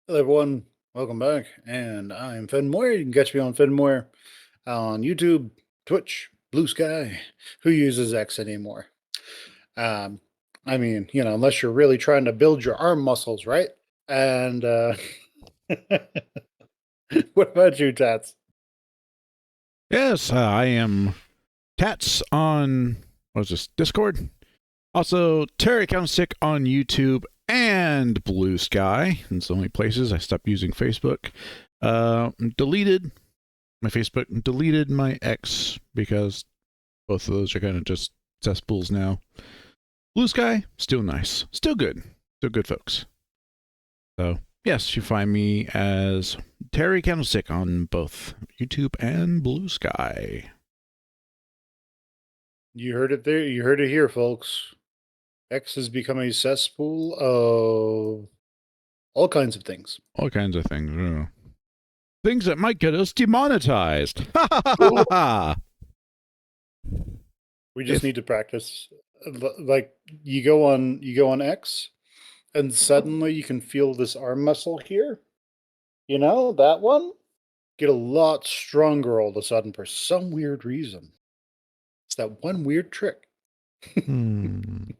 Hello, everyone. Welcome back. And I'm Fenmore. You can catch me on Fenmore on YouTube, Twitch, Blue Sky. Who uses X anymore? Um, unless you're really trying to build your arm muscles, right? And what about you, Tats? Yes, I am Tats on what was this Discord. Also, Terry Sick on YouTube and Blue Sky. It's the only places I stopped using Facebook. Deleted my Facebook, deleted my X because both of those are kind of just cesspools now. Blue Sky, still nice, still good folks. So yes, you find me as Terry Candlestick on both YouTube and Blue Sky. You heard it there. You heard it here, folks. X has become a cesspool of all kinds of things. All kinds of things. Things that might get us demonetized. We just if need to practice. Like you go on X, and suddenly you can feel this arm muscle here. You know, that one get a lot stronger all of a sudden for some weird reason. It's that one weird trick. hmm,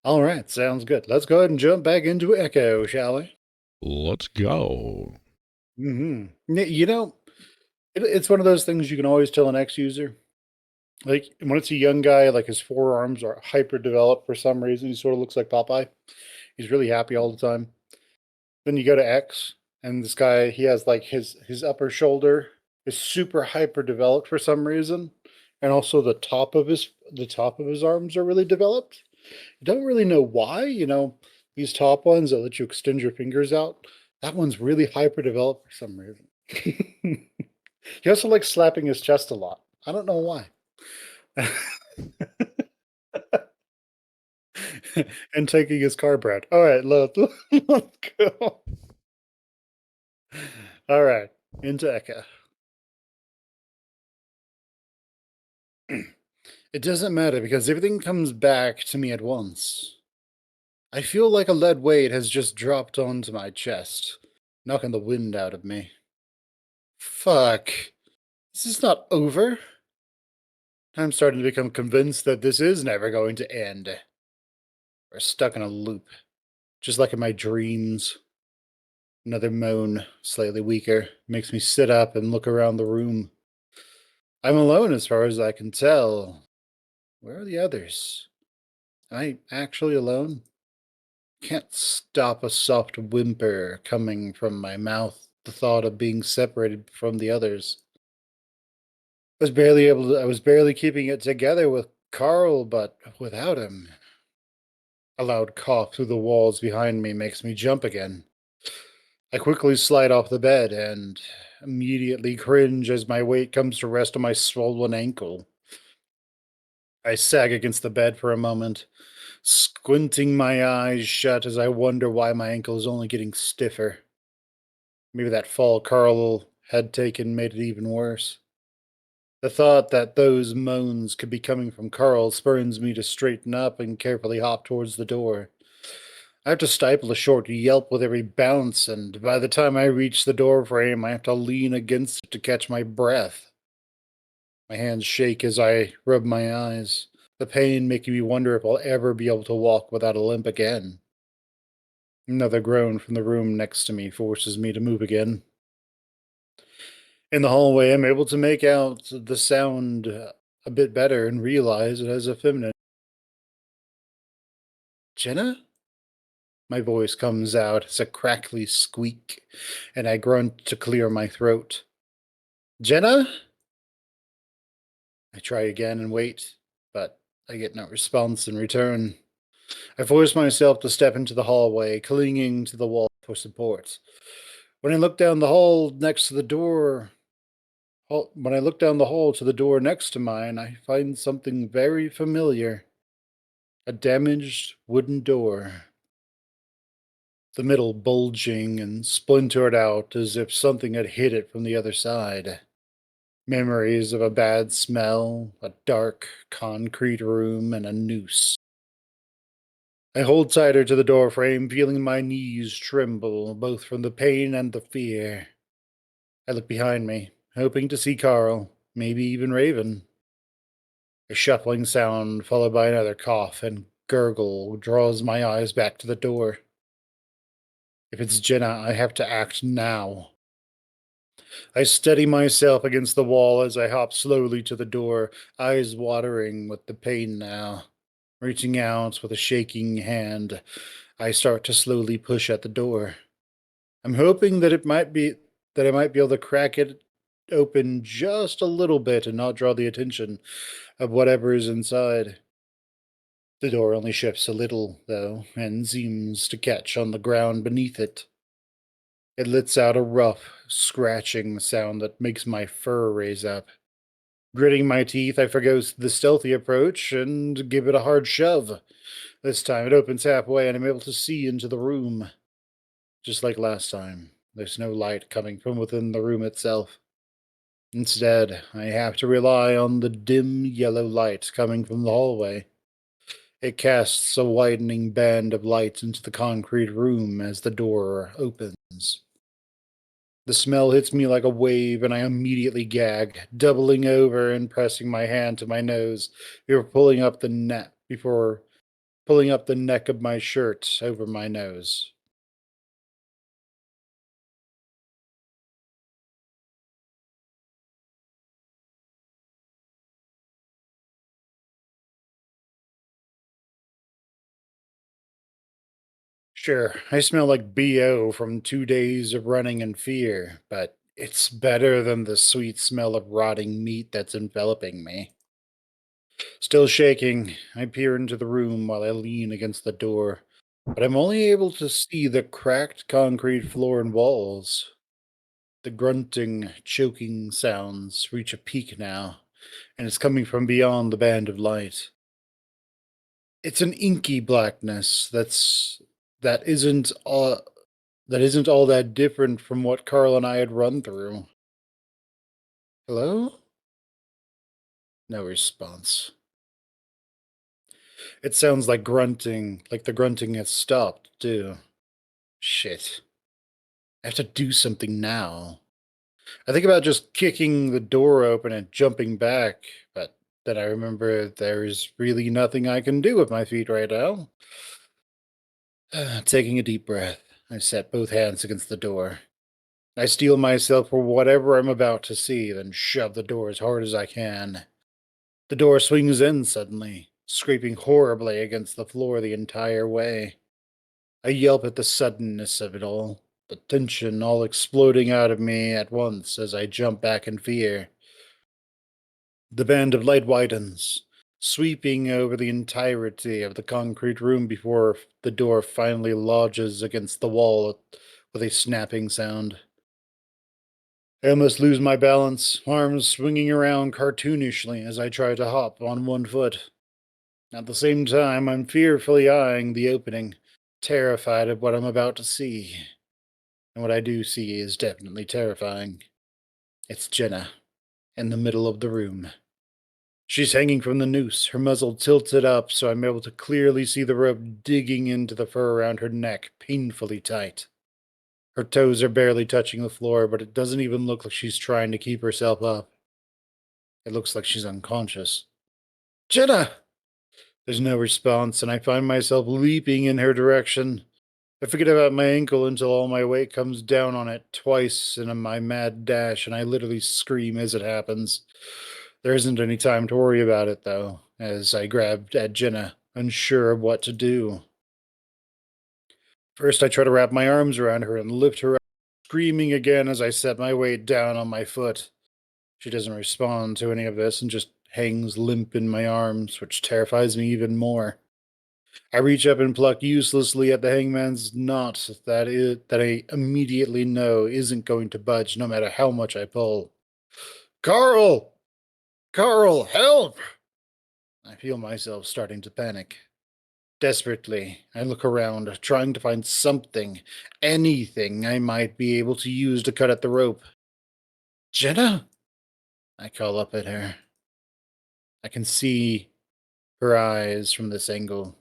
All right, sounds good. Let's go ahead and jump back into Echo, shall we? let's go. You know, it's one of those things you can always tell an X user. Like when it's a young guy, like his forearms are hyper developed for some reason. He sort of looks like Popeye. He's really happy all the time. Then you go to X, and this guy, he has like his upper shoulder is super hyper developed for some reason, and also the top of his arms are really developed. You don't really know why. These top ones that let you extend your fingers out, that one's really hyper developed for some reason. He also likes slapping his chest a lot. I don't know why. And taking his car bread. All right, let's go. All right, into Eka. It doesn't matter because everything comes back to me at once. I feel like a lead weight has just dropped onto my chest, knocking the wind out of me. Fuck. This is not over. I'm starting to become convinced that this is never going to end. We're stuck in a loop, just like in my dreams. Another moan, slightly weaker, makes me sit up and look around the room. I'm alone as far as I can tell. Where are the others? Am I actually alone? Can't stop a soft whimper coming from my mouth, the thought of being separated from the others. I was barely keeping it together with Carl, but without him. A loud cough through the walls behind me makes me jump again. I quickly slide off the bed and immediately cringe as my weight comes to rest on my swollen ankle. I sag against the bed for a moment, squinting my eyes shut as I wonder why my ankle is only getting stiffer. Maybe that fall Carl had taken made it even worse. The thought that those moans could be coming from Carl spurns me to straighten up and carefully hop towards the door. I have to stifle a short yelp with every bounce, and by the time I reach the door frame, I have to lean against it to catch my breath. My hands shake as I rub my eyes, the pain making me wonder if I'll ever be able to walk without a limp again. Another groan from the room next to me forces me to move again. In the hallway, I'm able to make out the sound a bit better and realize it has a feminine. Jenna? My voice comes out as a crackly squeak, and I grunt to clear my throat. Jenna? I try again and wait, but I get no response in return. I force myself to step into the hallway, clinging to the wall for support. When I look down the hall next to the door, when I look down the hall to the door next to mine, I find something very familiar. A damaged wooden door, the middle bulging and splintered out as if something had hit it from the other side. Memories of a bad smell, a dark concrete room, and a noose. I hold tighter to the doorframe, feeling my knees tremble, both from the pain and the fear. I look behind me, hoping to see Carl, maybe even Raven. A shuffling sound, followed by another cough and gurgle, draws my eyes back to the door. If it's Jenna, I have to act now. I steady myself against the wall as I hop slowly to the door, eyes watering with the pain now. Reaching out with a shaking hand, I start to slowly push at the door. I'm hoping that I might be able to crack it open just a little bit and not draw the attention of whatever is inside. The door only shifts a little, though, and seems to catch on the ground beneath it. It lets out a rough, scratching sound that makes my fur raise up. Gritting my teeth, I forgo the stealthy approach and give it a hard shove. This time it opens halfway and I'm able to see into the room. Just like last time, there's no light coming from within the room itself. Instead, I have to rely on the dim yellow light coming from the hallway. It casts a widening band of light into the concrete room as the door opens. The smell hits me like a wave, and I immediately gag, doubling over and pressing my hand to my nose before pulling up the neck of my shirt over my nose. Sure, I smell like BO from 2 days of running in fear, but it's better than the sweet smell of rotting meat that's enveloping me. Still shaking, I peer into the room while I lean against the door, but I'm only able to see the cracked concrete floor and walls. The grunting, choking sounds reach a peak now, and it's coming from beyond the band of light. It's an inky blackness that isn't all that different from what Carl and I had run through. Hello? No response. It sounds like grunting, like the grunting has stopped, too. Shit. I have to do something now. I think about just kicking the door open and jumping back, but then I remember there's really nothing I can do with my feet right now. Taking a deep breath, I set both hands against the door. I steel myself for whatever I'm about to see, then shove the door as hard as I can. The door swings in suddenly, scraping horribly against the floor the entire way. I yelp at the suddenness of it all, the tension all exploding out of me at once as I jump back in fear. The band of light widens, sweeping over the entirety of the concrete room before the door finally lodges against the wall with a snapping sound. I almost lose my balance, arms swinging around cartoonishly as I try to hop on one foot. At the same time, I'm fearfully eyeing the opening, terrified of what I'm about to see. And what I do see is definitely terrifying. It's Jenna, in the middle of the room. She's hanging from the noose, her muzzle tilted up so I'm able to clearly see the rope digging into the fur around her neck, painfully tight. Her toes are barely touching the floor, but it doesn't even look like she's trying to keep herself up. It looks like she's unconscious. Jenna! There's no response, and I find myself leaping in her direction. I forget about my ankle until all my weight comes down on it twice in my mad dash, and I literally scream as it happens. There isn't any time to worry about it, though, as I grabbed at Jenna, unsure of what to do. First, I try to wrap my arms around her and lift her up, screaming again as I set my weight down on my foot. She doesn't respond to any of this and just hangs limp in my arms, which terrifies me even more. I reach up and pluck uselessly at the hangman's knot that I immediately know isn't going to budge no matter how much I pull. Carl! Carl, help! I feel myself starting to panic. Desperately, I look around, trying to find something, anything I might be able to use to cut at the rope. Jenna? I call up at her. I can see her eyes from this angle.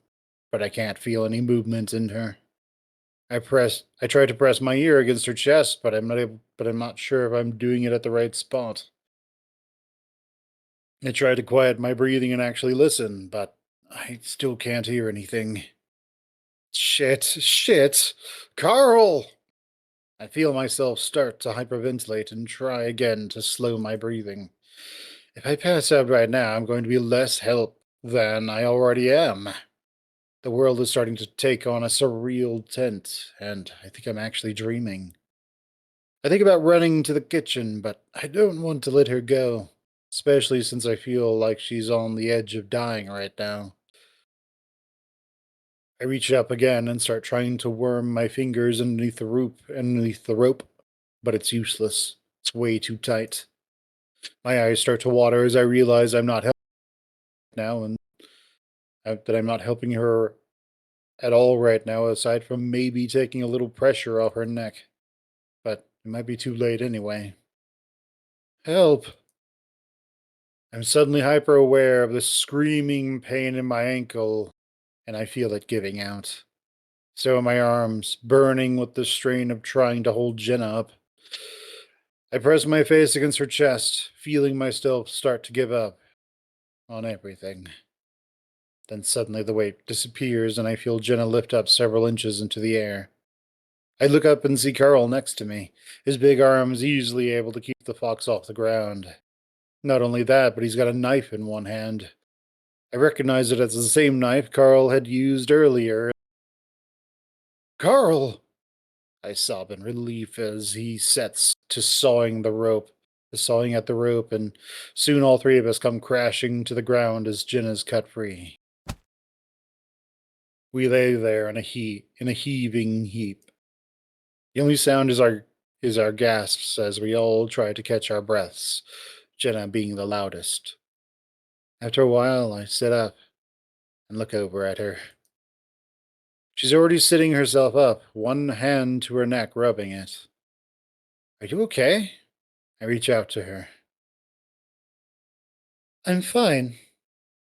but I can't feel any movement in her. I try to press my ear against her chest, but I'm not sure if I'm doing it at the right spot. I try to quiet my breathing and actually listen, but I still can't hear anything. Shit. Carl! I feel myself start to hyperventilate and try again to slow my breathing. If I pass out right now, I'm going to be less help than I already am. The world is starting to take on a surreal tint, and I think I'm actually dreaming. I think about running to the kitchen, but I don't want to let her go, especially since I feel like she's on the edge of dying right now. I reach up again and start trying to worm my fingers underneath the rope, but it's useless. It's way too tight. My eyes start to water as I realize I'm not helping now, and that I'm not helping her at all right now, aside from maybe taking a little pressure off her neck. But it might be too late anyway. Help! I'm suddenly hyper aware of the screaming pain in my ankle, and I feel it giving out. So are my arms, burning with the strain of trying to hold Jenna up. I press my face against her chest, feeling myself start to give up on everything. Then suddenly the weight disappears, and I feel Jenna lift up several inches into the air. I look up and see Carl next to me, his big arms easily able to keep the fox off the ground. Not only that, but he's got a knife in one hand. I recognize it as the same knife Carl had used earlier. Carl! I sob in relief as he sets to sawing at the rope, and soon all three of us come crashing to the ground as Jin is cut free. We lay there in a heaving heap. The only sound is our gasps as we all try to catch our breaths, Jenna being the loudest. After a while, I sit up and look over at her. She's already sitting herself up, one hand to her neck, rubbing it. Are you okay? I reach out to her. I'm fine.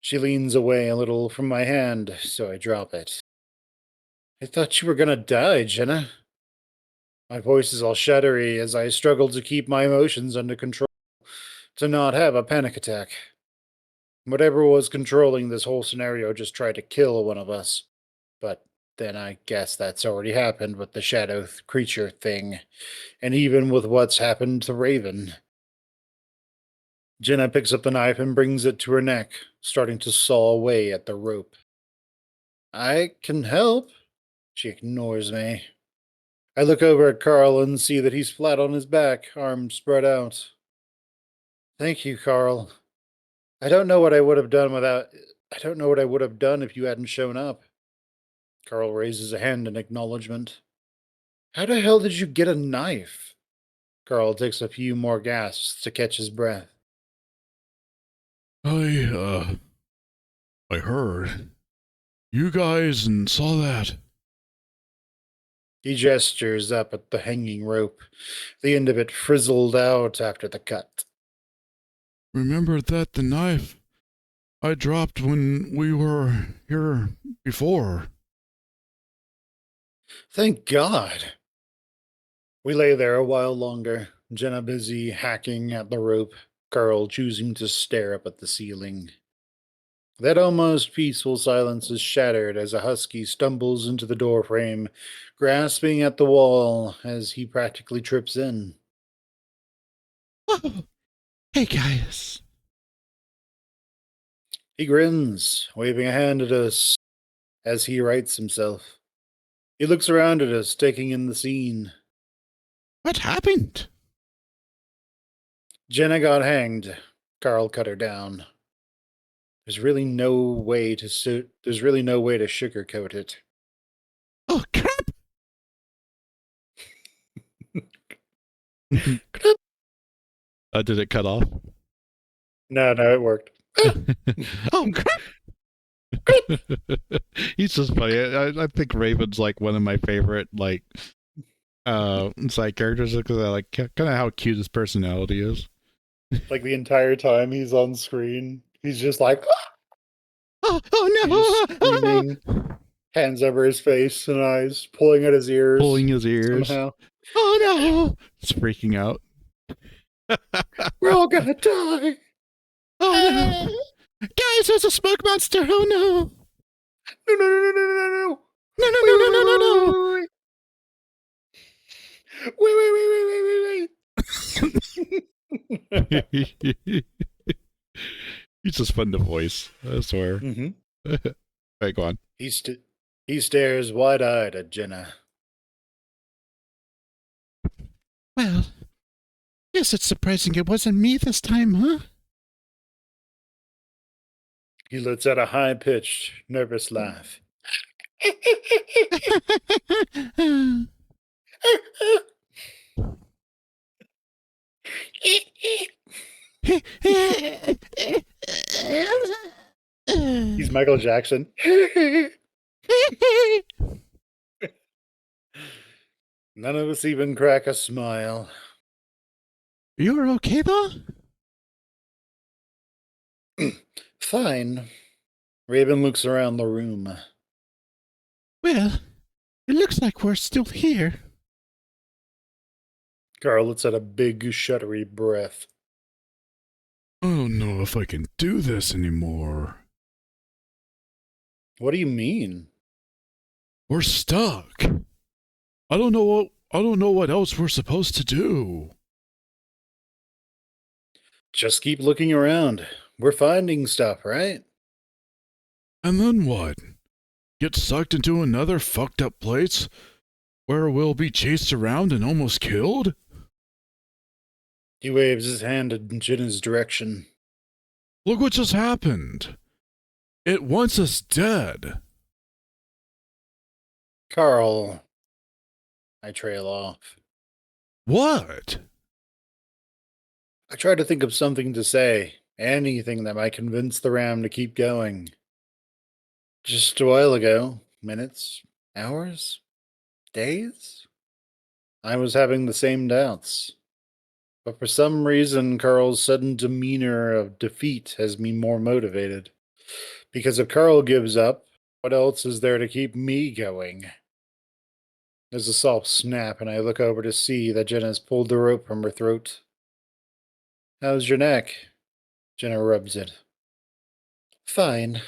She leans away a little from my hand, so I drop it. I thought you were gonna die, Jenna. My voice is all shuddery as I struggle to keep my emotions under control, to not have a panic attack. Whatever was controlling this whole scenario just tried to kill one of us. But then I guess that's already happened with the shadow creature thing, and even with what's happened to Raven. Jenna picks up the knife and brings it to her neck, starting to saw away at the rope. I can help. She ignores me. I look over at Carl and see that he's flat on his back, arms spread out. Thank you, Carl. I don't know what I would have done without. I don't know what I would have done if you hadn't shown up. Carl raises a hand in acknowledgement. How the hell did you get a knife? Carl takes a few more gasps to catch his breath. I heard you guys and saw that. He gestures up at the hanging rope, the end of it frizzled out after the cut. Remember that the knife I dropped when we were here before. Thank God. We lay there a while longer, Jenna busy hacking at the rope, Carl choosing to stare up at the ceiling. That almost peaceful silence is shattered as a husky stumbles into the doorframe, grasping at the wall as he practically trips in. Oh, hey guys. He grins, waving a hand at us as he rights himself. He looks around at us, taking in the scene. What happened? Jenna got hanged. Carl cut her down. There's really no way to sugarcoat it. Oh crap! Did it cut off? No, it worked. Oh crap! He's just funny. I think Raven's like one of my favorite side characters because I like kind of how cute his personality is. Like the entire time he's on screen, he's just like Oh no! he's screaming. Hands over his face and eyes, pulling at his ears Pulling his ears. somehow. Oh no! It's freaking out. We're all gonna die. Oh no! Guys, there's a smoke monster! Oh no! No, no, no, no, no, no, no. No, no, no, Wait, no, wait, no, wait, no, wait, no! wait, wait, wait. Wait, wait, wait, wait, wait, wait, wait. He's just fun to voice, I swear. Mm-hmm. Hey, go on. He stares wide-eyed at Jenna. Well, yes, it's surprising it wasn't me this time, huh? He lets out a high-pitched, nervous laugh. He's Michael Jackson. None of us even crack a smile. You're okay, though? Fine. Raven looks around the room. Well, it looks like we're still here. Carl lets out a big, shuddery breath. I don't know if I can do this anymore. What do you mean? We're stuck. I don't know what else we're supposed to do. Just keep looking around. We're finding stuff, right? And then what? Get sucked into another fucked up place where we'll be chased around and almost killed? He waves his hand in Jenna's direction. Look what just happened. It wants us dead. Carl. I trail off. What? I try to think of something to say. Anything that might convince the ram to keep going. Just a while ago, minutes, hours, days, I was having the same doubts. But for some reason, Carl's sudden demeanor of defeat has me more motivated. Because if Carl gives up, what else is there to keep me going? There's a soft snap, and I look over to see that Jenna's pulled the rope from her throat. How's your neck? Jenna rubs it. Fine.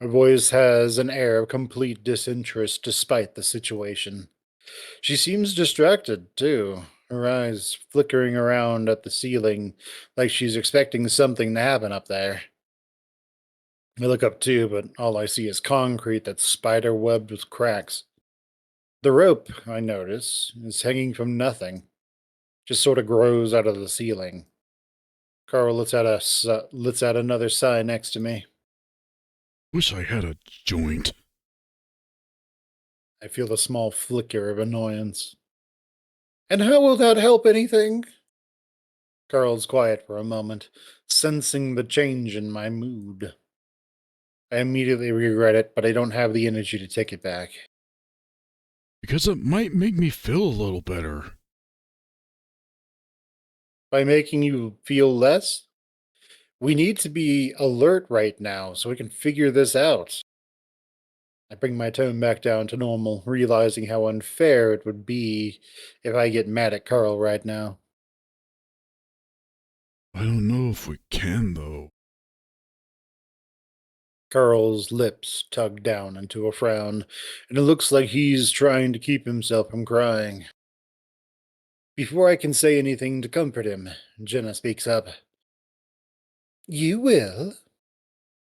Her voice has an air of complete disinterest despite the situation. She seems distracted, too, her eyes flickering around at the ceiling like she's expecting something to happen up there. I look up too, but all I see is concrete that's spider webbed with cracks. The rope, I notice, is hanging from nothing, just sort of grows out of the ceiling. Carl lets out another sigh next to me. Wish I had a joint. I feel a small flicker of annoyance. And how will that help anything? Carl's quiet for a moment, sensing the change in my mood. I immediately regret it, but I don't have the energy to take it back. Because it might make me feel a little better. By making you feel less? We need to be alert right now so we can figure this out. I bring my tone back down to normal, realizing how unfair it would be if I get mad at Carl right now. I don't know if we can, though. Carl's lips tug down into a frown, and it looks like he's trying to keep himself from crying. Before I can say anything to comfort him, Jenna speaks up. You will?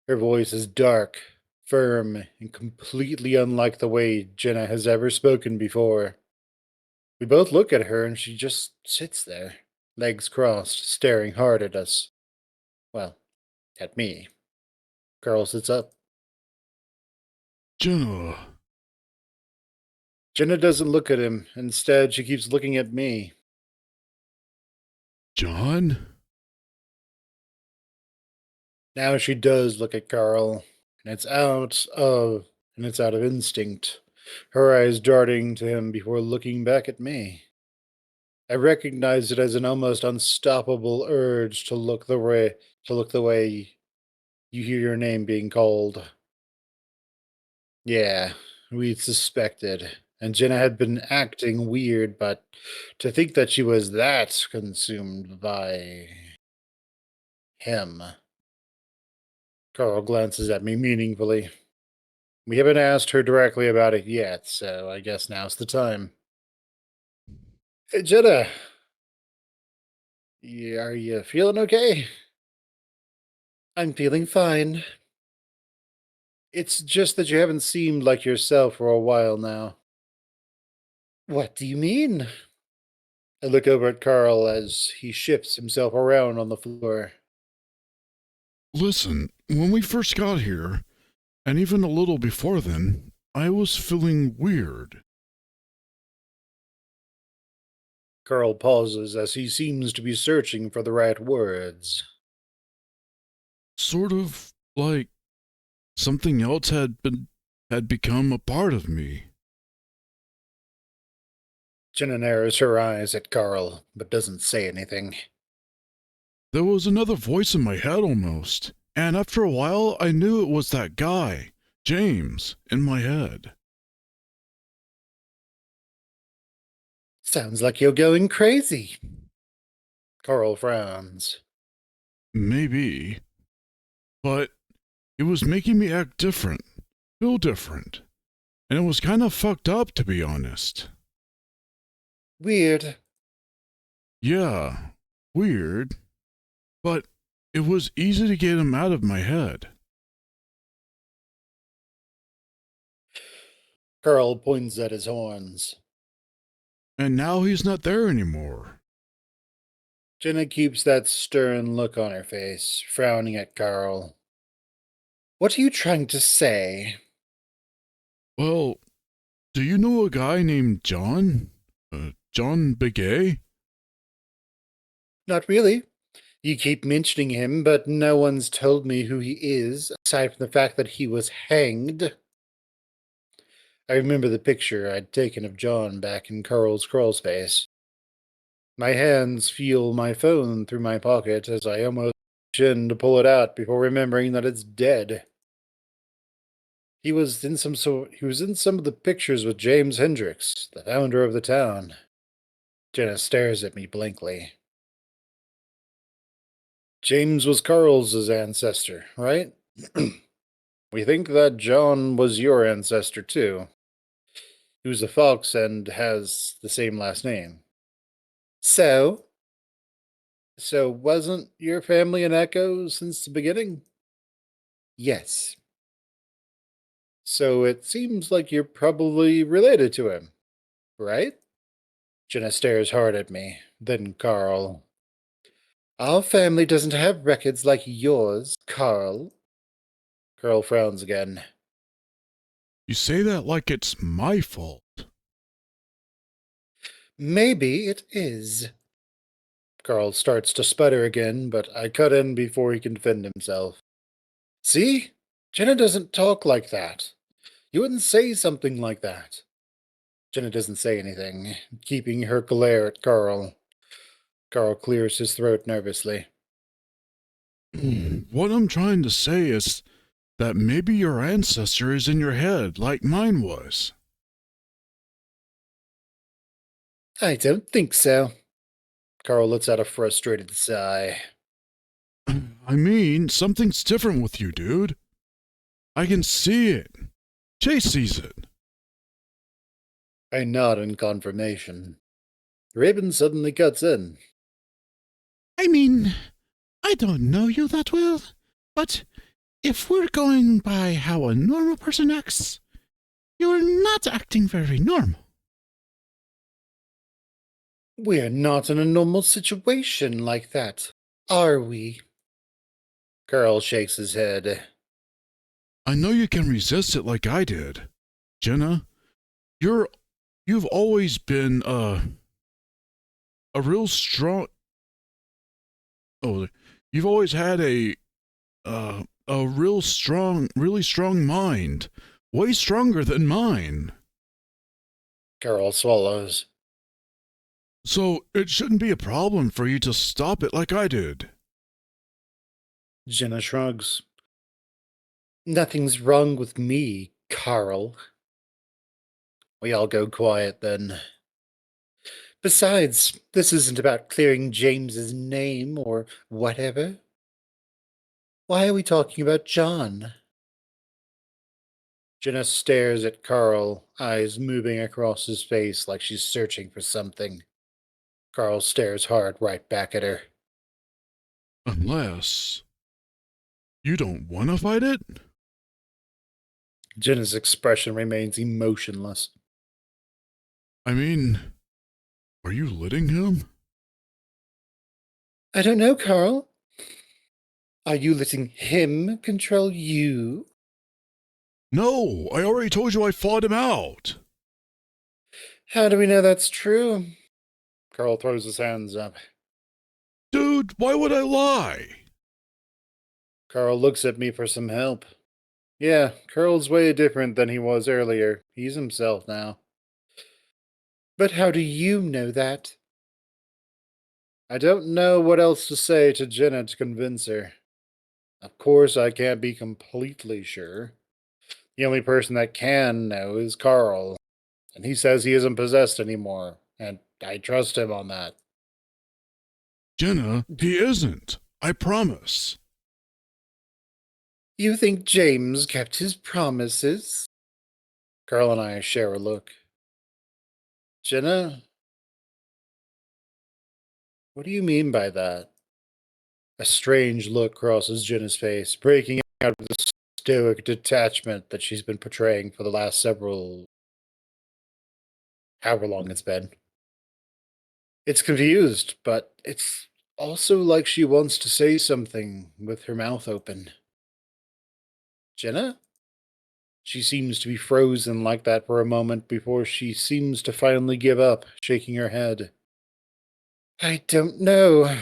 Her voice is dark, firm, and completely unlike the way Jenna has ever spoken before. We both look at her and she just sits there, legs crossed, staring hard at us. Well, at me. Carl sits up. Jenna. Jenna doesn't look at him. Instead, she keeps looking at me. John? Now she does look at Carl, and it's out of instinct, her eyes darting to him before looking back at me. I recognize it as an almost unstoppable urge to look the way you hear your name being called. Yeah, we suspected. And Jenna had been acting weird, but to think that she was that consumed by him. Carl glances at me meaningfully. We haven't asked her directly about it yet, so I guess now's the time. Hey, Jenna, are you feeling okay? I'm feeling fine. It's just that you haven't seemed like yourself for a while now. What do you mean? I look over at Carl as he shifts himself around on the floor. Listen, when we first got here, and even a little before then, I was feeling weird. Carl pauses as he seems to be searching for the right words. Sort of like something else had become a part of me. Jenna narrows her eyes at Carl, but doesn't say anything. There was another voice in my head almost, and after a while I knew it was that guy, James, in my head. Sounds like you're going crazy. Carl frowns. Maybe. But it was making me act different, feel different. And it was kind of fucked up, to be honest. Weird. Yeah, weird. But it was easy to get him out of my head. Carl points at his horns. And now he's not there anymore. Jenna keeps that stern look on her face, frowning at Carl. What are you trying to say? Well, do you know a guy named John? John Begay? Not really. You keep mentioning him, but no one's told me who he is, aside from the fact that he was hanged. I remember the picture I'd taken of John back in Carl's crawl space. My hands feel my phone through my pocket as I almost reach in to pull it out before remembering that it's dead. He was in some of the pictures with James Hendricks, the founder of the town. Jenna stares at me blankly. James was Carl's ancestor, right? We think that John was your ancestor too. He was a fox and has the same last name. So? So wasn't your family an echo since the beginning? Yes. So it seems like you're probably related to him, right? Jenna stares hard at me, then Carl. Our family doesn't have records like yours, Carl. Carl frowns again. You say that like it's my fault. Maybe it is. Carl starts to sputter again, but I cut in before he can defend himself. See? Jenna doesn't talk like that. You wouldn't say something like that. Jenna doesn't say anything, keeping her glare at Carl. Carl clears his throat nervously. What I'm trying to say is that maybe your ancestor is in your head like mine was. I don't think so. Carl lets out a frustrated sigh. I mean, something's different with you, dude. I can see it. Chase sees it. I nod in confirmation. Raven suddenly cuts in. I mean, I don't know you that well, but if we're going by how a normal person acts, you're not acting very normal. We're not in a normal situation like that, are we? Carl shakes his head. I know you can resist it like I did. Jenna, you've always been a real strong you've always had a really strong mind. Way stronger than mine. Carl swallows. So it shouldn't be a problem for you to stop it like I did. Jenna shrugs. Nothing's wrong with me, Carl. We all go quiet then. Besides, this isn't about clearing James's name or whatever. Why are we talking about John? Jenna stares at Carl, eyes moving across his face like she's searching for something. Carl stares hard right back at her. Unless you don't want to fight it? Jenna's expression remains emotionless. I mean, are you letting him? I don't know, Carl. Are you letting him control you? No, I already told you I fought him out. How do we know that's true? Carl throws his hands up. Dude, why would I lie? Carl looks at me for some help. Yeah, Carl's way different than he was earlier. He's himself now. But how do you know that? I don't know what else to say to Jenna to convince her. Of course, I can't be completely sure. The only person that can know is Carl, and he says he isn't possessed anymore, and I trust him on that. Jenna, he isn't. I promise. You think James kept his promises? Carl and I share a look. Jenna? What do you mean by that? A strange look crosses Jenna's face, breaking out of the stoic detachment that she's been portraying for the last however long it's been. It's confused, but it's also like she wants to say something with her mouth open. Jenna? She seems to be frozen like that for a moment before she seems to finally give up, shaking her head. I don't know.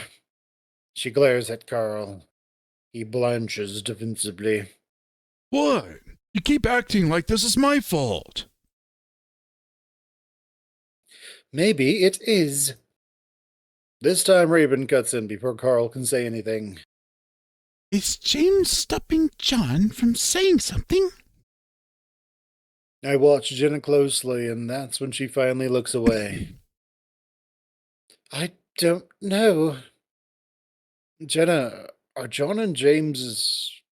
She glares at Carl. He blanches defensively. What? You keep acting like this is my fault. Maybe it is. This time Raven cuts in before Carl can say anything. Is James stopping John from saying something? I watch Jenna closely, and that's when she finally looks away. I don't know. Jenna, are John and James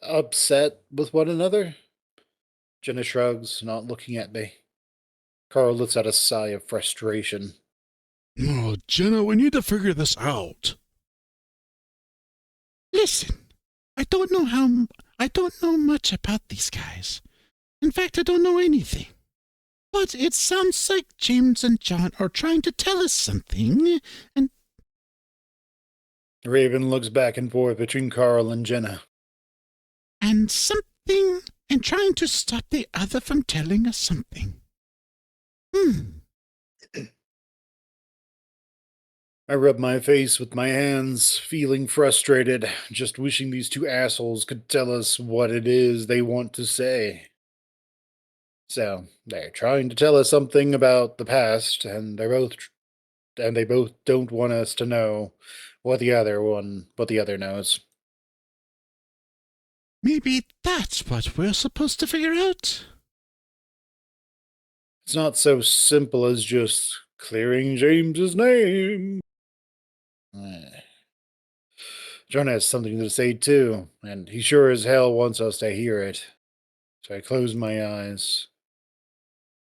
upset with one another? Jenna shrugs, not looking at me. Carl lets out a sigh of frustration. Oh, Jenna, we need to figure this out. Listen, I don't know much about these guys. In fact, I don't know anything. But it sounds like James and John are trying to tell us something, and Raven looks back and forth between Carl and Jenna. something, and trying to stop the other from telling us something. I rub my face with my hands, feeling frustrated, just wishing these two assholes could tell us what it is they want to say. So, they're trying to tell us something about the past, and they both don't want us to know what the other knows. Maybe that's what we're supposed to figure out. It's not so simple as just clearing James's name. John has something to say too, and he sure as hell wants us to hear it. So I close my eyes.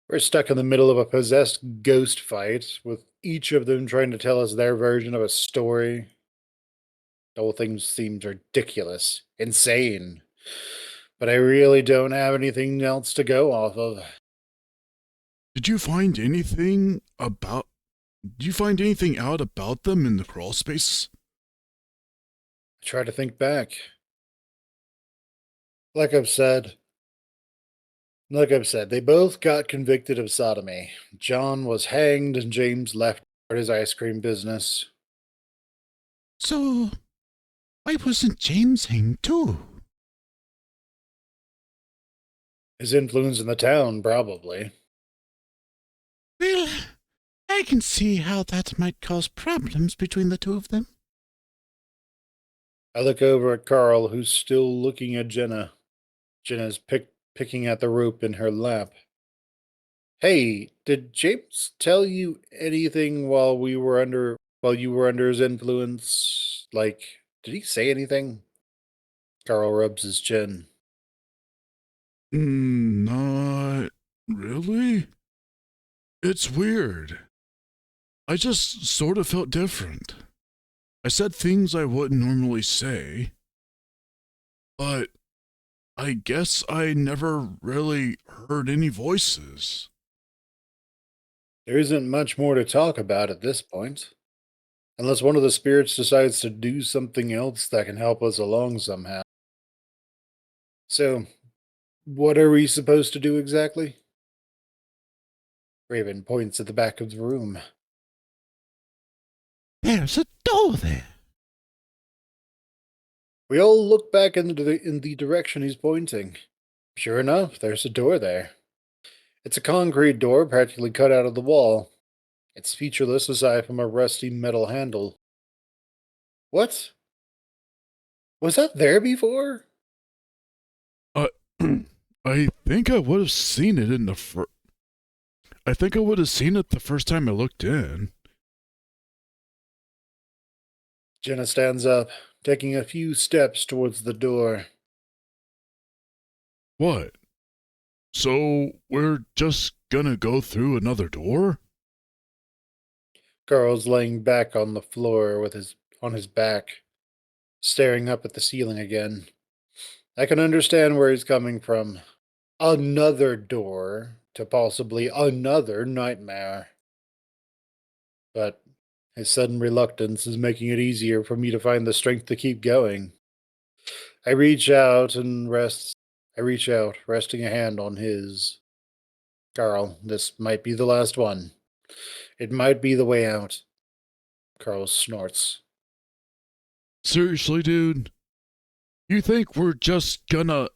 We're stuck in the middle of a possessed ghost fight, with each of them trying to tell us their version of a story. The whole thing seems ridiculous, insane. But I really don't have anything else to go off of. Did you find anything out about them in the crawl space? I try to think back. Like I've said, they both got convicted of sodomy. John was hanged and James left for his ice cream business. So, why wasn't James hanged too? His influence in the town, probably. Well, I can see how that might cause problems between the two of them. I look over at Carl, who's still looking at Jenna. Jenna's picking at the rope in her lap. Hey, did James tell you anything while you were under his influence? Like, did he say anything? Carl rubs his chin. Not really. It's weird. I just sort of felt different. I said things I wouldn't normally say, but I guess I never really heard any voices. There isn't much more to talk about at this point. Unless one of the spirits decides to do something else that can help us along somehow. So, what are we supposed to do exactly? Raven points at the back of the room. There's a door there. We all look back in the direction he's pointing. Sure enough, there's a door there. It's a concrete door practically cut out of the wall. It's featureless aside from a rusty metal handle. What? Was that there before? I think I would have seen it in the I think I would have seen it the first time I looked in. Jenna stands up, taking a few steps towards the door. What? So we're just gonna go through another door? Carl's laying back on the floor on his back, staring up at the ceiling again. I can understand where he's coming from. Another door to possibly another nightmare. But his sudden reluctance is making it easier for me to find the strength to keep going. I reach out, resting a hand on his. Carl, this might be the last one. It might be the way out. Carl snorts. Seriously, dude? You think they're just gonna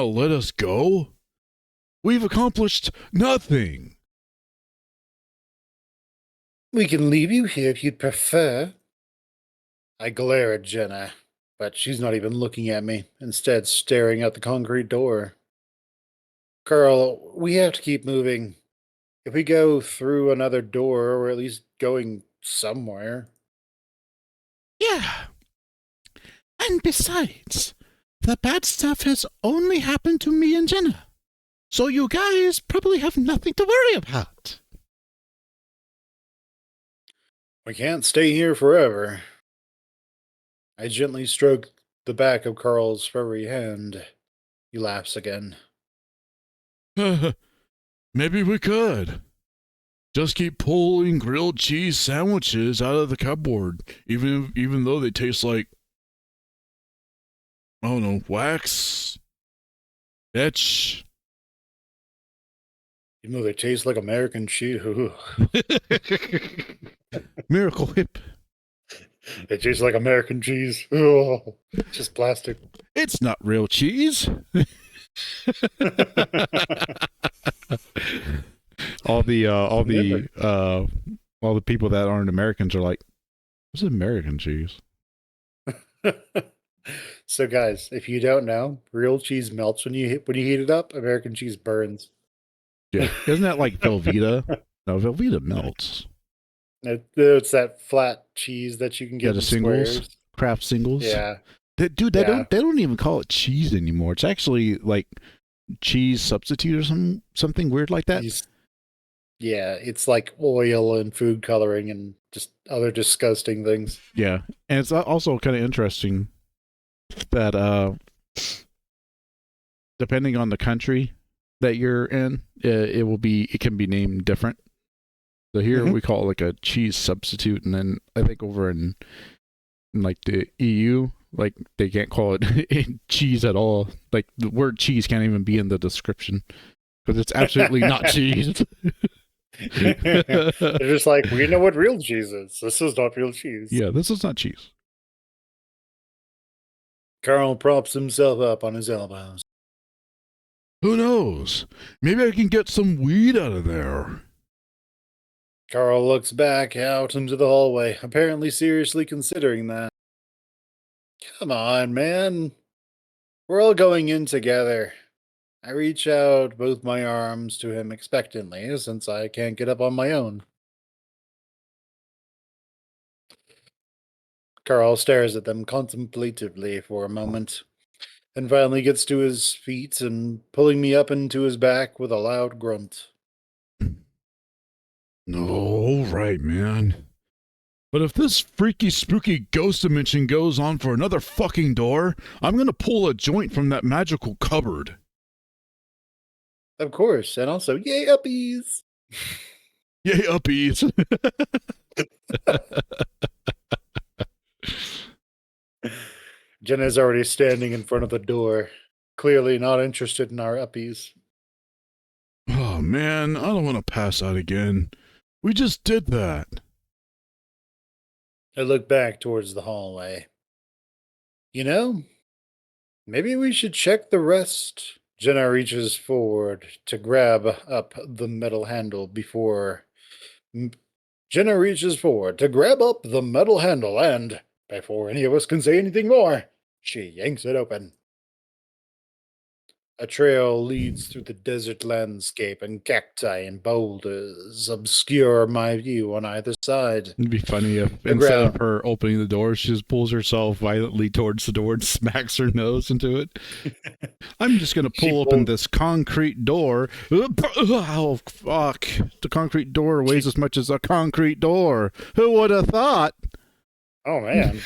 let us go? We've accomplished nothing. We can leave you here if you'd prefer. I glare at Jenna, but she's not even looking at me, instead staring at the concrete door. Carl, we have to keep moving. If we go through another door, we're at least going somewhere. Yeah. And besides, the bad stuff has only happened to me and Jenna. So you guys probably have nothing to worry about. We can't stay here forever. I gently stroke the back of Carl's furry hand. He laughs again. Maybe we could. Just keep pulling grilled cheese sandwiches out of the cupboard, even though they taste like, I don't know, wax, etch. Even though they taste like American cheese. Miracle Whip. They taste like American cheese. Oh, just plastic. It's not real cheese. all the people that aren't Americans are like, "What's American cheese?" So, guys, if you don't know, real cheese melts when you heat it up. American cheese burns. Yeah, isn't that like Velveeta? No, Velveeta melts. It's that flat cheese that you can get The in singles, squares. Kraft singles. Yeah, They don't even call it cheese anymore. It's actually like cheese substitute or something weird like that. Yeah, it's like oil and food coloring and just other disgusting things. Yeah, and it's also kind of interesting that depending on the country that you're in, it can be named different. So here we call it like a cheese substitute, and then I think over in like the EU, like they can't call it cheese at all. Like the word cheese can't even be in the description because it's absolutely not cheese. They're just like, we know what real cheese is. This is not real cheese. Yeah, this is not cheese. Carl props himself up on his elbows. Who knows? Maybe I can get some weed out of there. Carl looks back out into the hallway, apparently seriously considering that. Come on, man. We're all going in together. I reach out both my arms to him expectantly, since I can't get up on my own. Carl stares at them contemplatively for a moment, and finally gets to his feet and pulling me up into his back with a loud grunt. All right, man. But if this freaky, spooky ghost dimension goes on for another fucking door, I'm gonna pull a joint from that magical cupboard. Of course, and also, yay, uppies! Yay, uppies! Jenna's already standing in front of the door, clearly not interested in our uppies. Oh man, I don't want to pass out again. We just did that. I look back towards the hallway. You know, maybe we should check the rest. Jenna reaches forward to grab up the metal handle before. Jenna reaches forward to grab up the metal handle and, before any of us can say anything more, she yanks it open. A trail leads through the desert landscape, and cacti and boulders obscure my view on either side. It'd be funny if The instead of ground. her opening the door, she just pulls herself violently towards the door and smacks her nose into it. I'm just going to She pull open pulled- this concrete door. Oh, fuck. The concrete door weighs as much as a concrete door. Who would have thought? Oh man.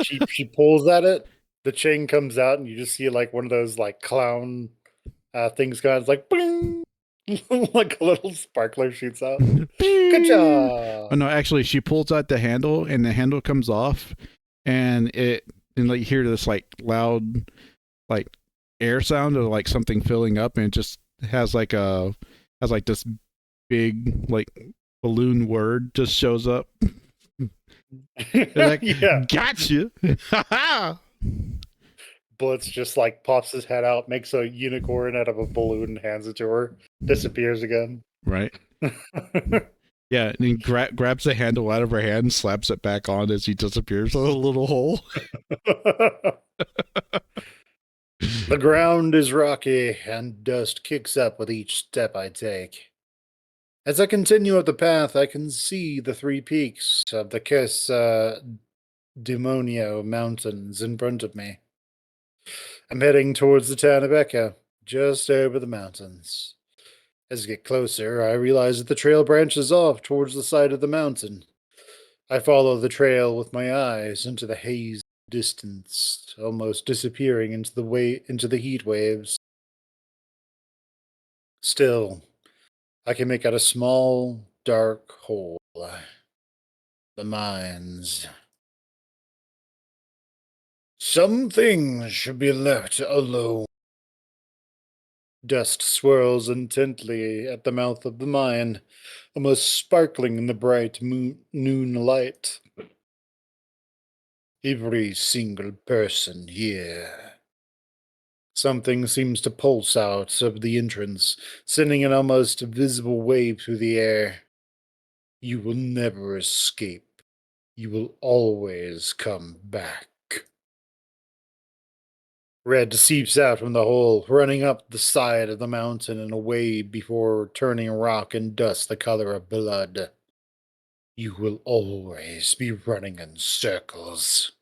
she pulls at it, the chain comes out, and you just see like one of those like clown things going. It's like bing! Like a little sparkler shoots out. Good job. Oh, no, actually, she pulls out the handle, and the handle comes off, and like you hear this like loud, like air sound of like something filling up, and it just has like this big like balloon word just shows up. Like, Yeah. gotcha. Blitz just like pops his head out, makes a unicorn out of a balloon, and hands it to her. Disappears again. Right. Yeah, and he grabs the handle out of her hand and slaps it back on as he disappears in a little hole. The ground is rocky, and dust kicks up with each step I take. As I continue up the path, I can see the three peaks of the Demonio Mountains in front of me. I'm heading towards the town of Echo, just over the mountains. As I get closer, I realize that the trail branches off towards the side of the mountain. I follow the trail with my eyes into the haze distance, almost disappearing into the heat waves. Still, I can make out a small, dark hole. The mines. Some things should be left alone. Dust swirls intently at the mouth of the mine, almost sparkling in the bright noon light. Every single person here. Something seems to pulse out of the entrance, sending an almost visible wave through the air. You will never escape. You will always come back. Red seeps out from the hole, running up the side of the mountain and away before turning rock and dust the color of blood. You will always be running in circles.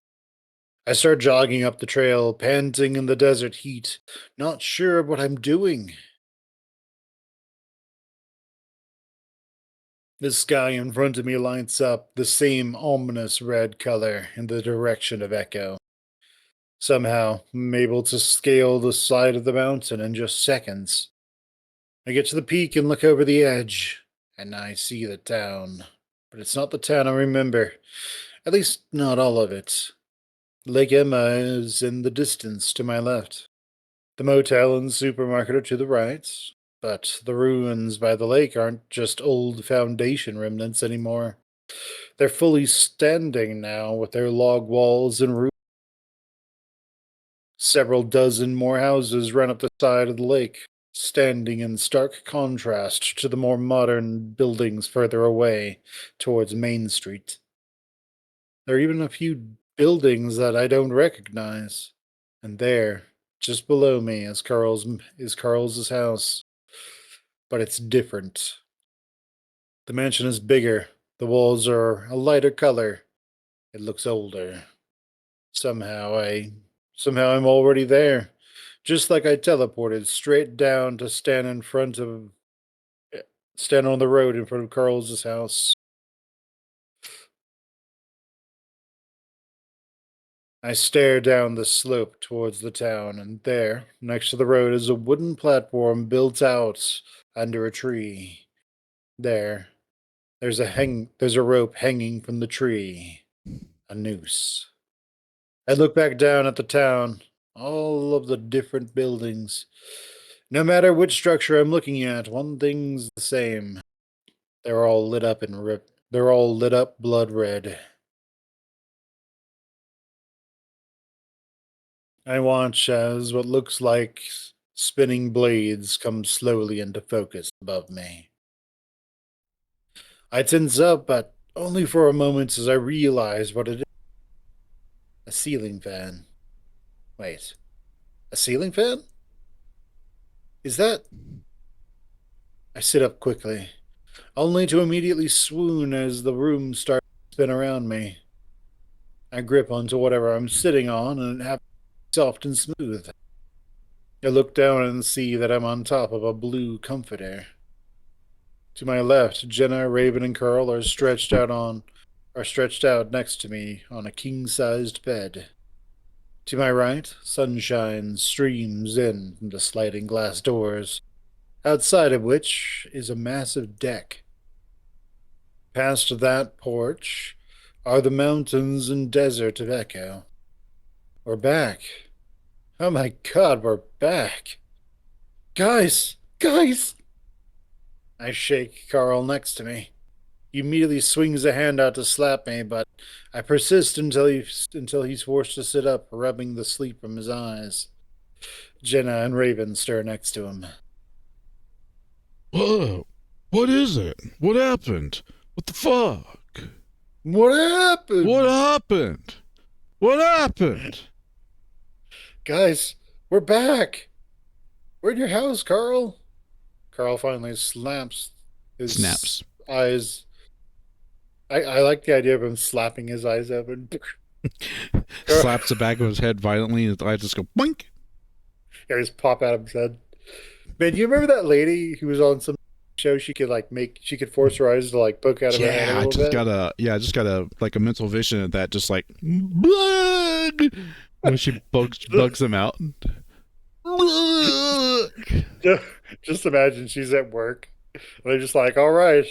I start jogging up the trail, panting in the desert heat, not sure what I'm doing. The sky in front of me lights up the same ominous red color in the direction of Echo. Somehow, I'm able to scale the side of the mountain in just seconds. I get to the peak and look over the edge, and I see the town. But it's not the town I remember. At least, not all of it. Lake Emma is in the distance to my left. The motel and supermarket are to the right, but the ruins by the lake aren't just old foundation remnants anymore. They're fully standing now with their log walls and roofs. Several dozen more houses run up the side of the lake, standing in stark contrast to the more modern buildings further away towards Main Street. There are even a few buildings that I don't recognize, and there, Just below me is Carl's house, but it's different. The mansion is bigger. The walls are a lighter color. It looks older. Somehow I'm already there. Just like I teleported straight down to stand on the road in front of Carl's house. I stare down the slope towards the town, and there, next to the road, is a wooden platform built out under a tree. There, there's a rope hanging from the tree, a noose. I look back down at the town, all of the different buildings. No matter which structure I'm looking at, one thing's the same. They're all lit up blood red. I watch as what looks like spinning blades come slowly into focus above me. I tense up, but only for a moment as I realize what it is. A ceiling fan. Wait, a ceiling fan? Is that... I sit up quickly, only to immediately swoon as the room starts to spin around me. I grip onto whatever I'm sitting on, and it happens soft and smooth. I look down and see that I'm on top of a blue comforter. To my left, Jenna, Raven, and Carl are stretched out next to me on a king-sized bed. To my right, sunshine streams in from the sliding glass doors, outside of which is a massive deck. Past that porch are the mountains and desert of Echo. We're back. Oh my god, we're back. Guys! Guys! I shake Carl next to me. He immediately swings a hand out to slap me, but I persist until he's forced to sit up, rubbing the sleep from his eyes. Jenna and Raven stir next to him. Whoa! What is it? What happened? What the fuck? What happened? What happened? What happened? Guys, we're back. We're in your house, Carl. Carl finally snaps eyes. I like the idea of him slapping his eyes open. Slaps the back of his head violently, and his eyes just go boink. Yeah, just pop out of his head. Man, you remember that lady who was on some show? She could force her eyes to like poke out of her head a I little just bit. I just got a like a mental vision of that, just like blood when she bugs him out. Just imagine she's at work, and they're just like, "All right,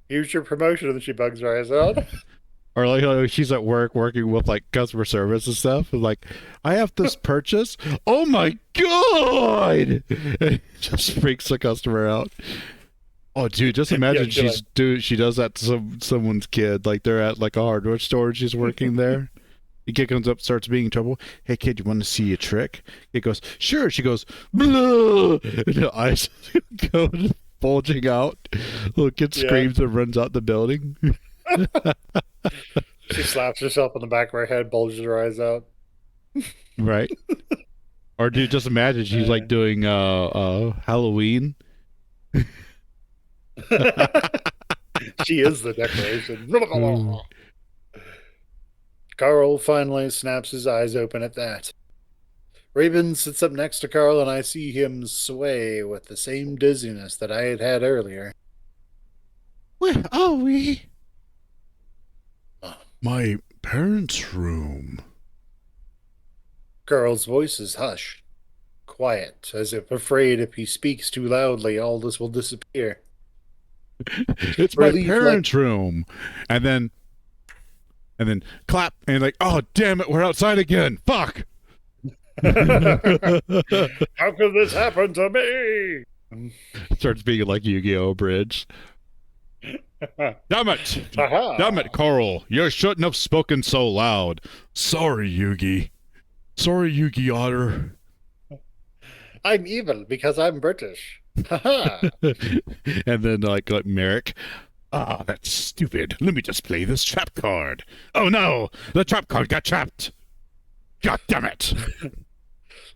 here's your promotion," and then she bugs her eyes out. Or like she's at work working with like customer service and stuff, and like, I have this purchase. Oh my god! And just freaks the customer out. Oh, dude, just imagine she does that to someone's kid. Like they're at like a hardware store and she's working there. The kid comes up, starts being in trouble. Hey, kid, you want to see a trick? Kid goes, sure. She goes, blah! And the eyes go bulging out. Little kid screams and runs out the building. She slaps herself on the back of her head, bulges her eyes out. Right. Or dude, just imagine she's like doing Halloween. She is the decoration. Carl finally snaps his eyes open at that. Raven sits up next to Carl, and I see him sway with the same dizziness that I had had earlier. Where are we? My parents' room. Carl's voice is hushed, quiet, as if afraid if he speaks too loudly, all this will disappear. It's my parents' room. And then clap, and like, oh, damn it, we're outside again. Fuck. How could this happen to me? Starts being like Yu-Gi-Oh! Bridge. Damn it! Aha. Damn it, Carl. You shouldn't have spoken so loud. Sorry, Yugi. Sorry, Yugi Otter. I'm evil because I'm British. Haha. And then like Merrick. Ah, that's stupid. Let me just play this trap card. Oh no! The trap card got trapped! God damn it!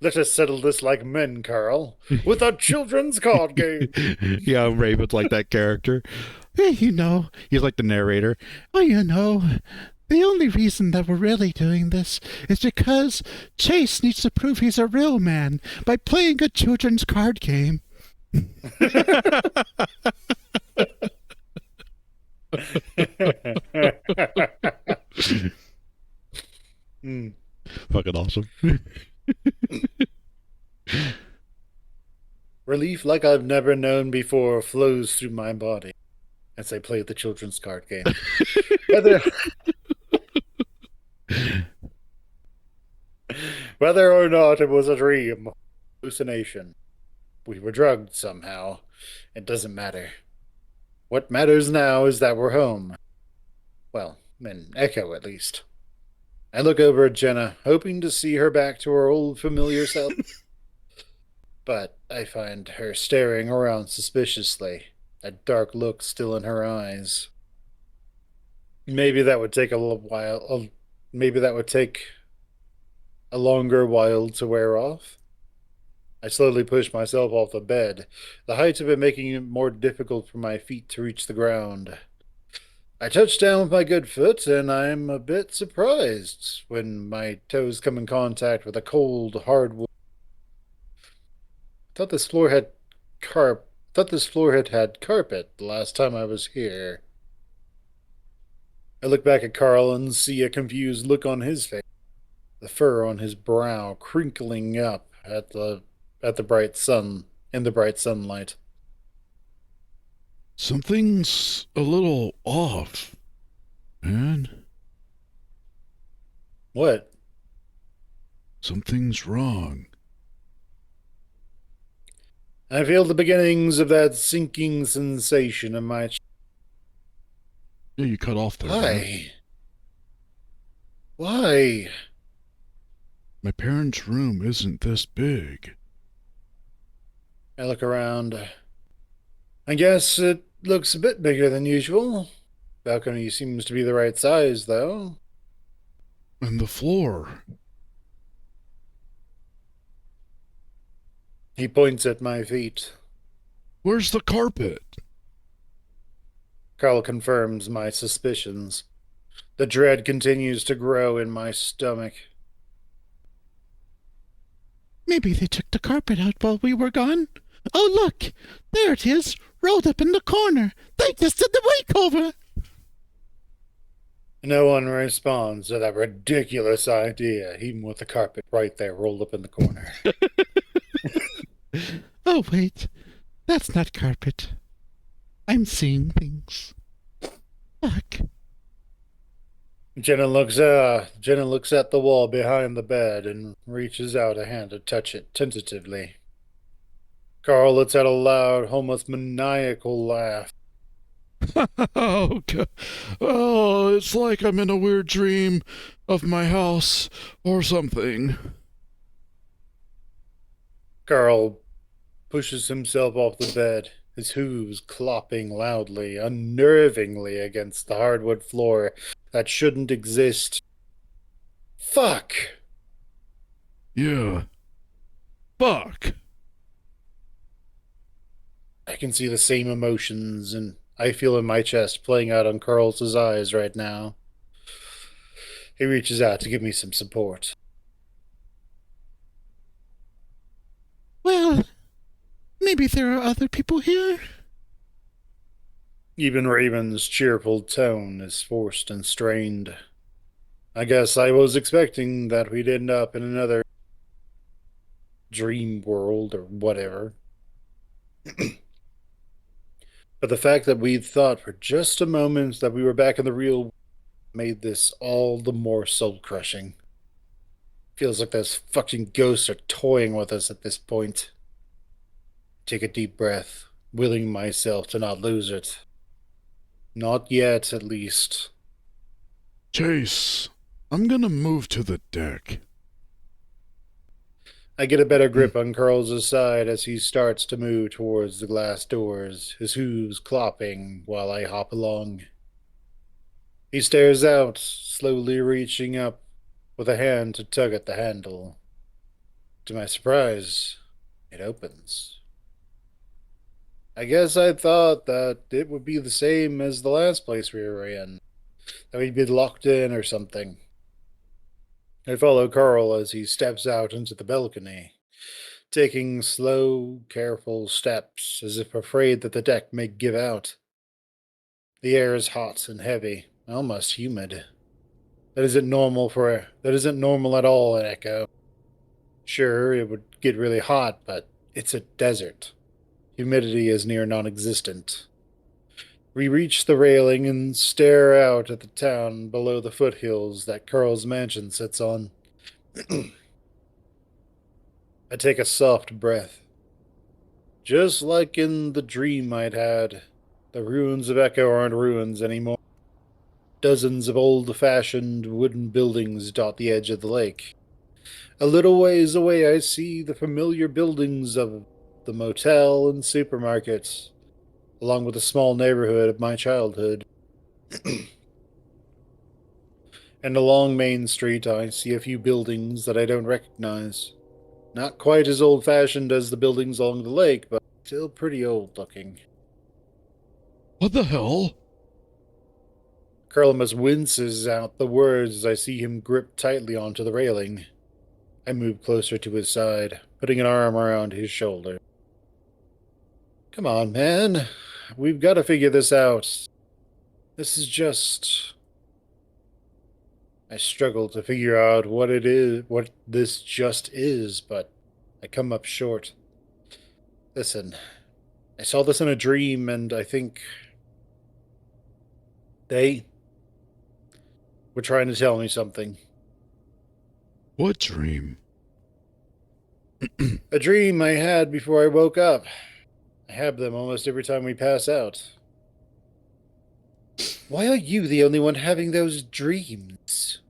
Let us settle this like men, Carl, with a children's card game. Yeah, Raven's like that character. Hey, He's like the narrator. the only reason that we're really doing this is because Chase needs to prove he's a real man by playing a children's card game. Hmm. Fucking awesome. Relief like I've never known before flows through my body as I play the children's card game. Whether, whether or not it was a dream, hallucination, we were drugged somehow. It doesn't matter. What matters now is that we're home. Well, in Echo at least. I look over at Jenna, hoping to see her back to her old familiar self. But I find her staring around suspiciously, a dark look still in her eyes. Maybe that would take a little while. Maybe that would take a longer while to wear off. I slowly push myself off the bed, the height of it making it more difficult for my feet to reach the ground. I touch down with my good foot, and I'm a bit surprised when my toes come in contact with a cold, hardwood. Thought this floor had Thought this floor had had carpet the last time I was here. I look back at Carl and see a confused look on his face, the fur on his brow crinkling up at the bright sun in the bright sunlight. Something's a little off, man. What? Something's wrong. I feel the beginnings of that sinking sensation in my chest. Yeah, you cut off there. man. Why? Why? My parents' room isn't this big. I look around. I guess it looks a bit bigger than usual. Balcony seems to be the right size, though. And the floor. He points at my feet. Where's the carpet? Carl confirms my suspicions. The dread continues to grow in my stomach. Maybe they took the carpet out while we were gone. Oh, look! There it is, rolled up in the corner. They just did the makeover. No one responds to that ridiculous idea, even with the carpet right there rolled up in the corner. Oh, wait. That's not carpet. I'm seeing things. Fuck. Jenna looks at the wall behind the bed and reaches out a hand to touch it tentatively. Carl lets out a loud, almost maniacal laugh. Oh, God. Oh, it's like I'm in a weird dream of my house or something. Carl pushes himself off the bed, his hooves clopping loudly, unnervingly against the hardwood floor that shouldn't exist. Fuck! Yeah. Fuck. I can see the same emotions and I feel in my chest playing out on Carl's eyes right now. He reaches out to give me some support. Well, maybe there are other people here. Even Raven's cheerful tone is forced and strained. I guess I was expecting that we'd end up in another dream world or whatever. But the fact that we'd thought for just a moment that we were back in the real world made this all the more soul-crushing. Feels like those fucking ghosts are toying with us at this point. Take a deep breath, willing myself to not lose it. Not yet, at least. Chase, I'm gonna move to the deck. I get a better grip on Carl's side as he starts to move towards the glass doors, his hooves clopping while I hop along. He stares out, slowly reaching up with a hand to tug at the handle. To my surprise, it opens. I guess I thought that it would be the same as the last place we were in, that we'd be locked in or something. I follow Carl as he steps out into the balcony, taking slow, careful steps as if afraid that the deck may give out. The air is hot and heavy, almost humid. That isn't normal at all in Echo. Sure, it would get really hot, but it's a desert. Humidity is near non-existent. We reach the railing and stare out at the town below the foothills that Carl's mansion sits on. I take a soft breath. Just like in the dream I'd had, the ruins of Echo aren't ruins anymore. Dozens of old-fashioned wooden buildings dot the edge of the lake. A little ways away I see the familiar buildings of the motel and supermarkets, along with the small neighborhood of my childhood. And along Main Street I see a few buildings that I don't recognize. Not quite as old-fashioned as the buildings along the lake, but still pretty old-looking. What the hell? Carlamus winces out the words as I see him grip tightly onto the railing. I move closer to his side, putting an arm around his shoulder. Come on, man. We've got to figure this out. This is just... I struggle to figure out what this just is, but I come up short. Listen, I saw this in a dream, and I think they were trying to tell me something. What dream? A dream I had before I woke up. I have them almost every time we pass out. Why are you the only one having those dreams?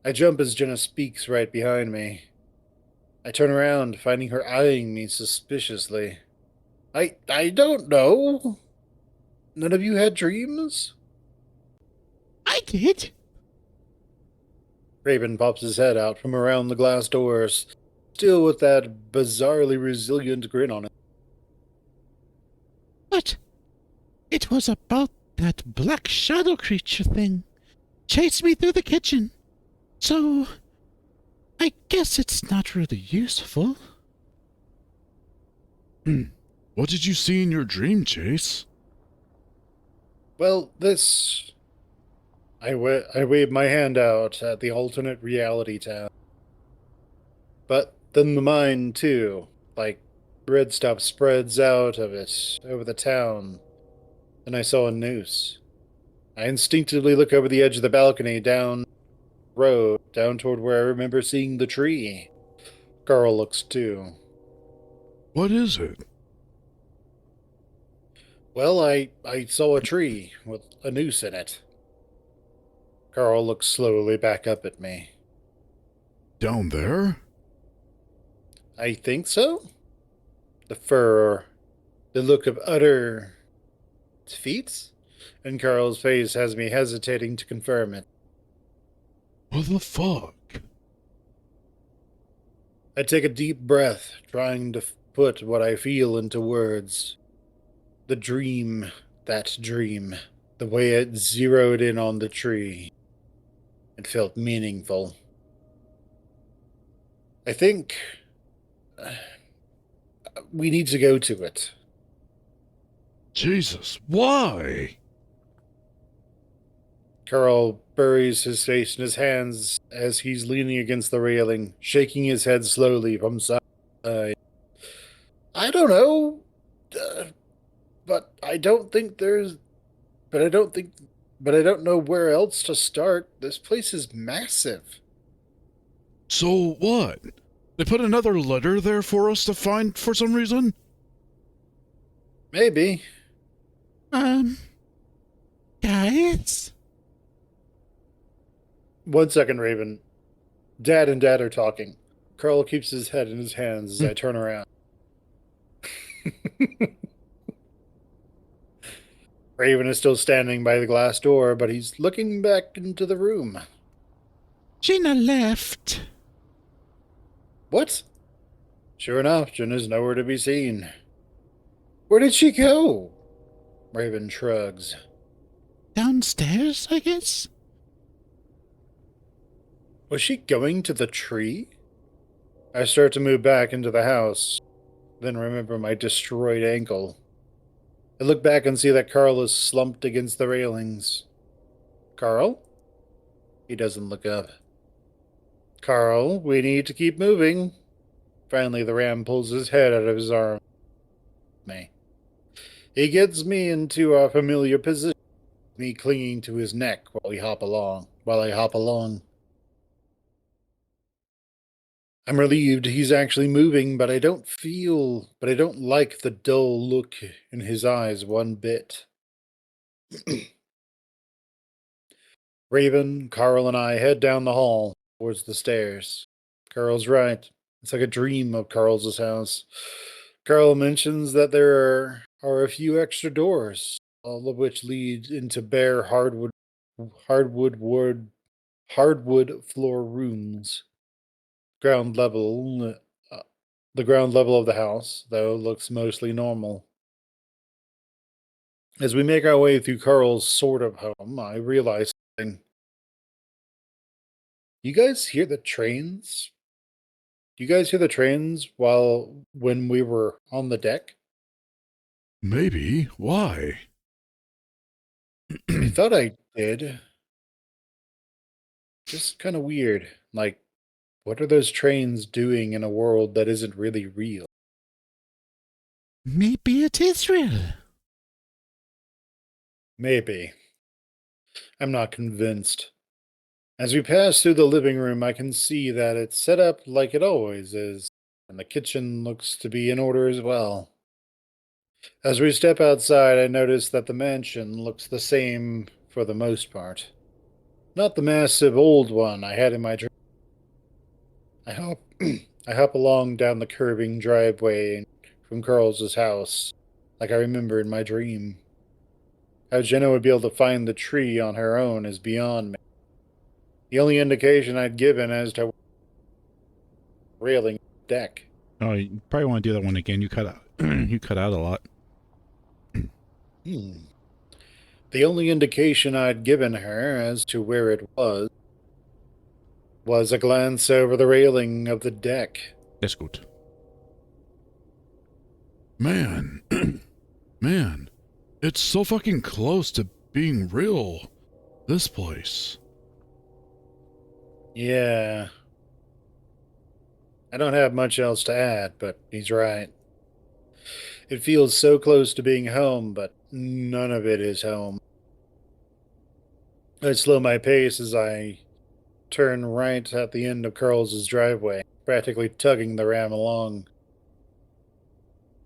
I jump as Jenna speaks right behind me. I turn around, finding her eyeing me suspiciously. I don't know. None of you had dreams? I did. Raven pops his head out from around the glass doors, still with that bizarrely resilient grin on it. But it was about that black shadow creature thing. Chased me through the kitchen. So, I guess it's not really useful. What did you see in your dream, Chase? Well, this... I wave my hand out at the alternate reality tab. But then the mind, too. Like, red stuff spreads out of it, over the town. And I saw a noose. I instinctively look over the edge of the balcony, down the road, down toward where I remember seeing the tree. Carl looks too. What is it? Well, I saw a tree with a noose in it. Carl looks slowly back up at me. Down there? I think so? The fur, the look of utter defeat? And Carl's face has me hesitating to confirm it. What the fuck? I take a deep breath, trying to put what I feel into words. The dream, that dream, the way it zeroed in on the tree. It felt meaningful. I think we need to go to it. Jesus, why? Carl buries his face in his hands as he's leaning against the railing, shaking his head slowly from side to side. I don't know, but I don't think there's... But I don't know where else to start. This place is massive. So what? They put another letter there for us to find for some reason? Maybe. Guys? 1 second, Raven. Dad and Dad are talking. Carl keeps his head in his hands as I turn around. Raven is still standing by the glass door, but he's looking back into the room. Gina left. What? Sure enough, Jen is nowhere to be seen. Where did she go? Raven shrugs. Downstairs, I guess? Was she going to the tree? I start to move back into the house, then remember my destroyed ankle. I look back and see that Carl is slumped against the railings. Carl? He doesn't look up. Carl, we need to keep moving. Finally, the ram pulls his head out of his arm. Me. He gets me into a familiar position, me clinging to his neck while I hop along. I'm relieved he's actually moving, but I don't like the dull look in his eyes one bit. Raven, Carl, and I head down the hall towards the stairs. Carl's right. It's like a dream of Carl's house. Carl mentions that there are a few extra doors, all of which lead into bare hardwood wood, hardwood floor rooms. Ground level, the ground level of the house, though, looks mostly normal. As we make our way through Carl's sort of home, I realize something. You guys hear the trains? Do you guys hear the trains when we were on the deck? Maybe. Why? I thought I did. Just kind of weird. Like, what are those trains doing in a world that isn't really real? Maybe it is real. Maybe. I'm not convinced. As we pass through the living room, I can see that it's set up like it always is, and the kitchen looks to be in order as well. As we step outside, I notice that the mansion looks the same for the most part. Not the massive old one I had in my dream. I hop, I hop along down the curving driveway from Carl's house, like I remember in my dream. How Jenna would be able to find the tree on her own is beyond me. The only indication I'd given as to railing deck. Oh, you probably want to do that one again. You cut out. You cut out a lot. Hmm. The only indication I'd given her as to where it was a glance over the railing of the deck. That's good. Man. Man. It's so fucking close to being real. This place. Yeah. I don't have much else to add, but he's right. It feels so close to being home, but none of it is home. I slow my pace as I turn right at the end of Carl's driveway, practically tugging the ram along.